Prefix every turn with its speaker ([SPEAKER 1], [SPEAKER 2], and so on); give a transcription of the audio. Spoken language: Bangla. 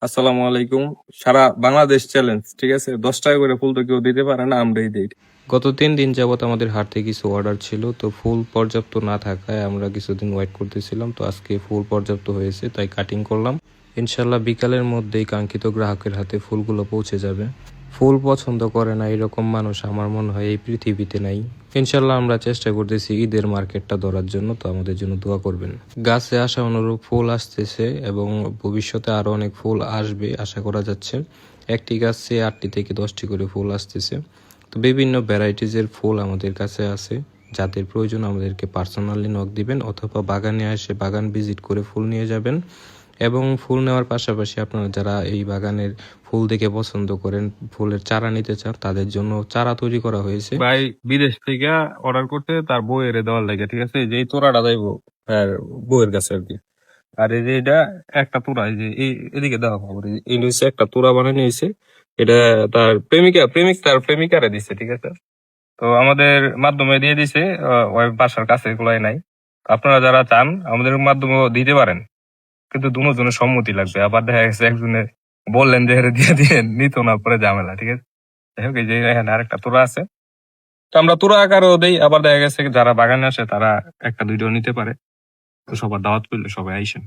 [SPEAKER 1] আসসালামু আলাইকুম। সারা বাংলাদেশ চ্যালেঞ্জ, ঠিক আছে? 10 টাকা করে ফুল তো কেউ দিতে পারে না, আমরাই দিই।
[SPEAKER 2] গত 3 দিন যাবত আমাদের হাটে কিছু অর্ডার ছিল, তো ফুল পর্যাপ্ত না থাকায় আমরা কিছুদিন ওয়েট করতেছিলাম। তো আজকে ফুল পর্যাপ্ত হয়েছে, তাই কাটিং করলাম। ইনশাল্লাহ বিকালের মধ্যেই কাঙ্ক্ষিত গ্রাহকের হাতে ফুলগুলো পৌঁছে যাবে। ফুল পছন্দ করে না এরকম মানুষ আমার মনে হয় এই পৃথিবীতে নাই। ইনশাল্লাহ আমরা চেষ্টা করতেছি ঈদের মার্কেটটা ধরার জন্য, তো আমাদের জন্য দোয়া করবেন। গাছে আসা অনুরূপ ফুল আসতেছে এবং ভবিষ্যতে আরো অনেক ফুল আসবে আশা করা যাচ্ছে। একটি গাছে 8টি থেকে 10টি করে ফুল আসতেছে। তো বিভিন্ন ভ্যারাইটিজের ফুল আমাদের কাছে আছে। যাদের প্রয়োজন আমাদেরকে পার্সোনালি নক দিবেন অথবা বাগানে এসে বাগান ভিজিট করে ফুল নিয়ে যাবেন। এবং ফুল নেওয়ার পাশাপাশি আপনারা যারা এই বাগানের ফুল দেখে পছন্দ করেন, ফুলের চারা নিতে চান, তাদের জন্য চারা তৈরি করা হয়েছে।
[SPEAKER 1] ভাই বিদেশ থেকে অর্ডার করতে তার বউয়ের দেওয়ার লাগে, ঠিক আছে? যেই তোরাটা যাইবো আর বউয়ের কাছে আর কি। আর এই যে এটা একটা তোরা, এই যে এদিকে দেওয়া খবর, এই নিচে একটা তোরা বানানো নিয়েছে। এটা তার প্রেমিক তার প্রেমিকারে দিছে, ঠিক আছে? তো আমাদের মাধ্যমে দিয়ে দিছে, ওই বাসার কাছে এগুলাই নাই। তো আপনারা যারা চান আমাদের মাধ্যমে দিতে পারেন, কিন্তু দুজনের সম্মতি লাগবে। আবার দেখা গেছে একজনে বললেন যে হেরে দিয়ে দিয়ে নিত না, পরে ঝামেলা, ঠিক আছে? যাই হোক, এই যে এখানে আরেকটা তোরা আছে। তো আমরা তোরা আকারেও দেই, আবার দেখা গেছে যারা বাগানে আসে তারা একটা দুইটাও নিতে পারে। তো সবার দাওয়াত করলে সবাই আইসেন।